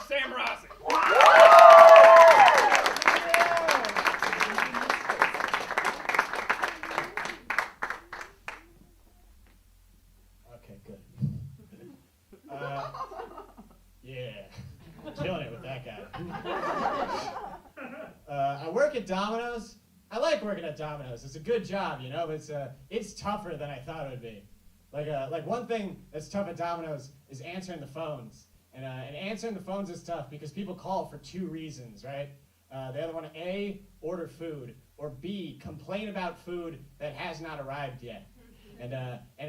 Sam Rossi. Okay, good. Yeah, killing it with that guy. I work at Domino's. I like working at Domino's. It's a good job, you know, but it's tougher than I thought it would be. Like one thing that's tough at Domino's is answering the phones. And answering the phones is tough because people call for two reasons, right? They either want to A, order food, or B, complain about food that has not arrived yet. And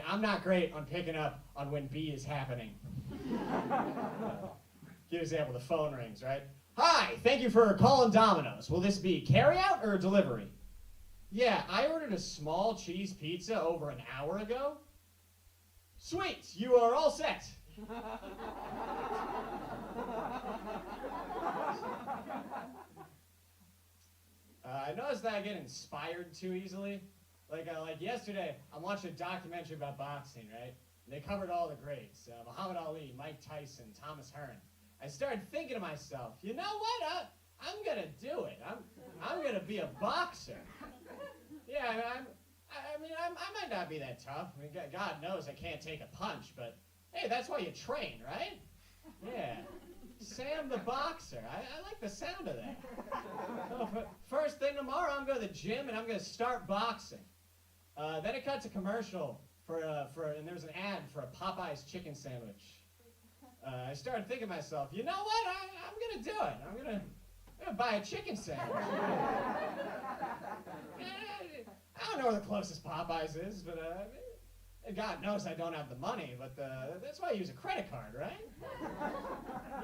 I'm not great on picking up on when B is happening. Give an example, the phone rings, right? Hi, thank you for calling Domino's. Will this be carryout or delivery? Yeah, I ordered a small cheese pizza over an hour ago. Sweet, you are all set. I noticed that I get inspired too easily. Like yesterday, I'm watching a documentary about boxing, right? And they covered all the greats, Muhammad Ali, Mike Tyson, Thomas Hearn. I started thinking to myself, you know what? I'm gonna do it. I'm gonna be a boxer. Yeah, I might not be that tough. I mean, God knows I can't take a punch, but hey, that's why you train, right? Yeah. Sam the boxer. I like the sound of that. So first thing tomorrow, I'm going to the gym and I'm going to start boxing. Then it cuts a commercial and there's an ad for a Popeye's chicken sandwich. I started thinking to myself, you know what? I'm going to do it. I'm going to buy a chicken sandwich. I don't know where the closest Popeye's is, but God knows I don't have the money, but that's why I use a credit card, right?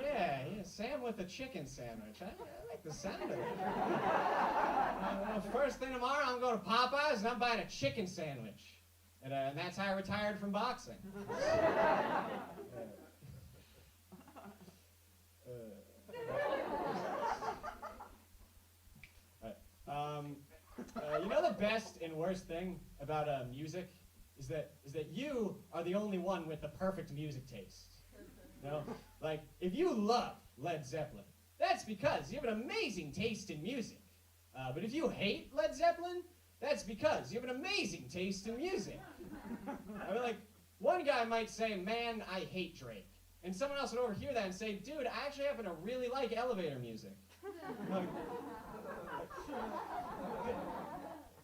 Yeah, Sam with a chicken sandwich. I like the sound of it. First thing tomorrow, I'm going to Popeyes and I'm buying a chicken sandwich. And that's how I retired from boxing. You know the best and worst thing about music is that you are the only one with the perfect music taste. You know, like if you love Led Zeppelin, that's because you have an amazing taste in music. But if you hate Led Zeppelin, that's because you have an amazing taste in music. I mean, like one guy might say, "Man, I hate Drake," and someone else would overhear that and say, "Dude, I actually happen to really like elevator music." Like,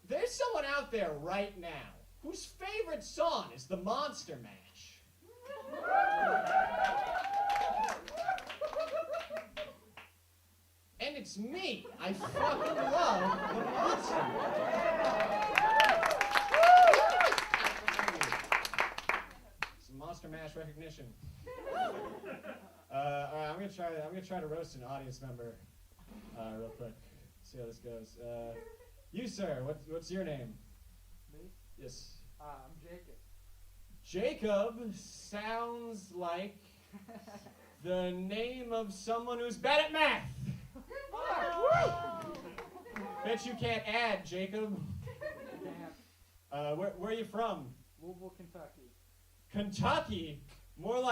there's someone out there right now whose favorite song is the Monster Mash. And it's me. I fucking love the Monster Mash. Some Monster Mash recognition. All right, I'm gonna try to roast an audience member real quick. See how this goes. You, sir, what's your name? Me? Yes. I'm Jacob. Jacob sounds like the name of someone who's bad at math. Bet you can't add, Jacob. Where are you from? Louisville, Kentucky. Kentucky? More.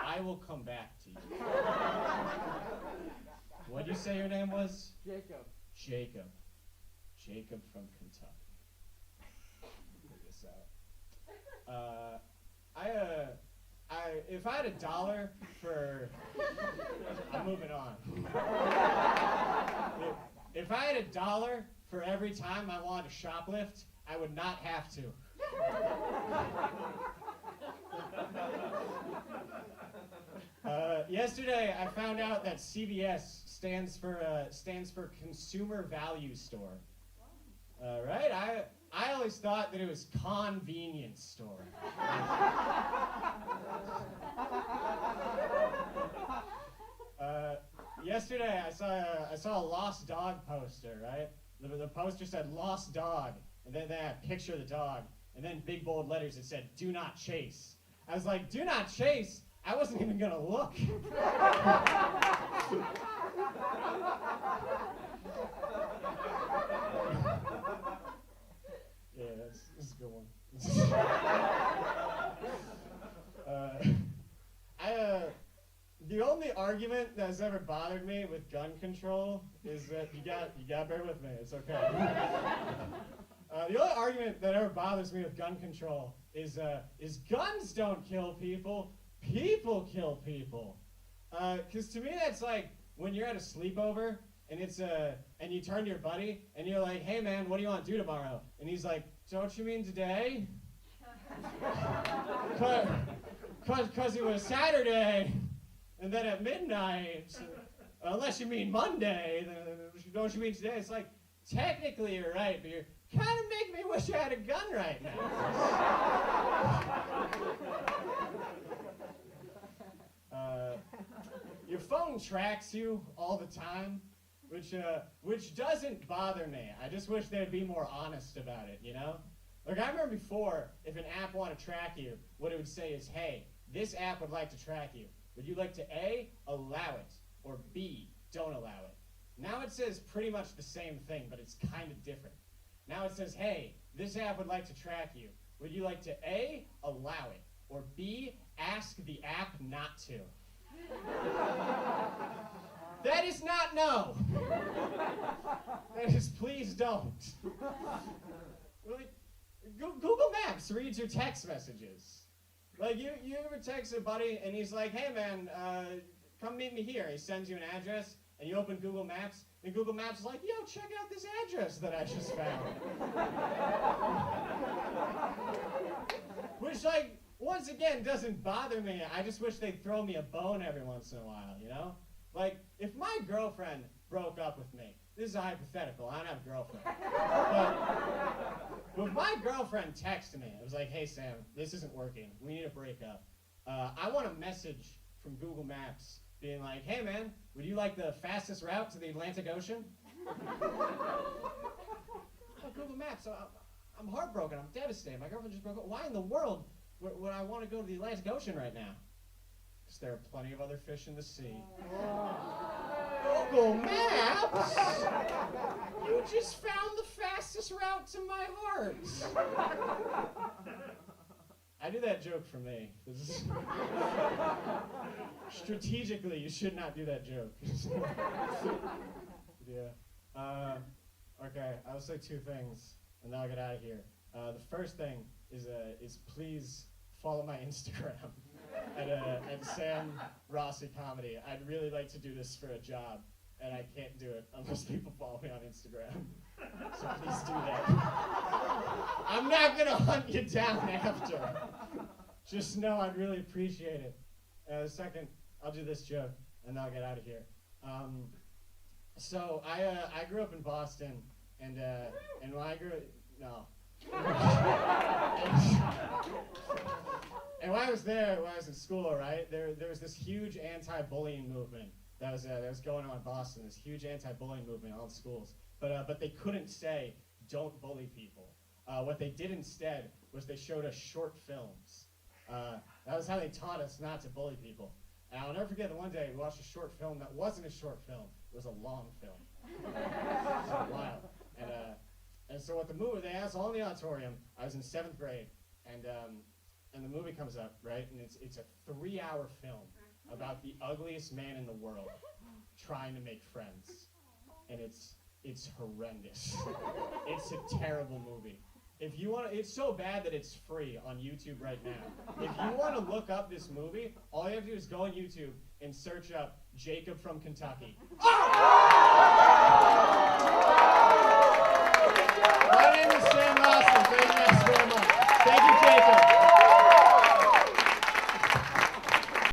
I will come back to you. What'd you say your name was? Jacob. Jacob. Jacob from Kentucky. Figure this out. If I had $1 for, I'm moving on. If I had $1 for every time I wanted to shoplift, I would not have to. Yesterday, I found out that CVS stands for Consumer Value Store. Right? I always thought that it was convenience store. Yesterday, I saw a lost dog poster. Right? The poster said "lost dog," and then they had a picture of the dog, and then big bold letters it said "do not chase." I was like, "Do not chase." I wasn't even gonna look. Yeah, this is a good one. The only argument that's ever bothered me with gun control is that you got bear with me. It's okay. The only argument that ever bothers me with gun control is guns don't kill people, people kill people. 'Cause to me that's like when you're at a sleepover and and you turn to your buddy and you're like, hey man, what do you want to do tomorrow? And he's like, don't you mean today? Cause it was Saturday, and then at midnight, unless you mean Monday, then don't you mean today? It's like, technically you're right, but you're kind of making me wish I had a gun right now. Your phone tracks you all the time, which doesn't bother me. I just wish they'd be more honest about it, you know? Like, I remember before, if an app wanted to track you, what it would say is, hey, this app would like to track you. Would you like to A, allow it, or B, don't allow it? Now it says pretty much the same thing, but it's kind of different. Now it says, hey, this app would like to track you. Would you like to A, allow it, or B, ask the app not to? That is not no. That is please don't. Really? Google Maps reads your text messages. Like, you ever text a buddy and he's like, hey man, come meet me here. He sends you an address and you open Google Maps and Google Maps is like, yo, check out this address that I just found. Which, like, once again, doesn't bother me. I just wish they'd throw me a bone every once in a while, you know? Like, if my girlfriend broke up with me, this is a hypothetical, I don't have a girlfriend. But if my girlfriend texted me, it was like, hey Sam, this isn't working, we need to break up. I want a message from Google Maps being like, hey man, would you like the fastest route to the Atlantic Ocean? Google Maps, I'm heartbroken, I'm devastated, my girlfriend just broke up. Why in the world would I want to go to the Atlantic Ocean right now? Because there are plenty of other fish in the sea. Google Maps? You just found the fastest route to my heart. I do that joke for me. Strategically, you should not do that joke. Yeah. Okay, I'll say two things, and then I'll get out of here. The first thing is please follow my Instagram at Sam Rossi Comedy. I'd really like to do this for a job, and I can't do it unless people follow me on Instagram. So please do that. I'm not gonna hunt you down after. Just know I'd really appreciate it. Second, I'll do this joke, and then I'll get out of here. So I grew up in Boston, and when I grew no. And when I was in school, right, there was this huge anti-bullying movement that was going on in Boston. This huge anti-bullying movement in all the schools, but they couldn't say don't bully people. What they did instead was they showed us short films. That was how they taught us not to bully people. And I'll never forget that one day we watched a short film that wasn't a short film; it was a long film. It was wild. And so what the movie, they asked all in the auditorium, I was in 7th grade, and the movie comes up, right? And it's a 3-hour film about the ugliest man in the world trying to make friends. And it's horrendous. It's a terrible movie. If you want to, it's so bad that it's free on YouTube right now. If you want to look up this movie, all you have to do is go on YouTube and search up Jacob from Kentucky. Oh!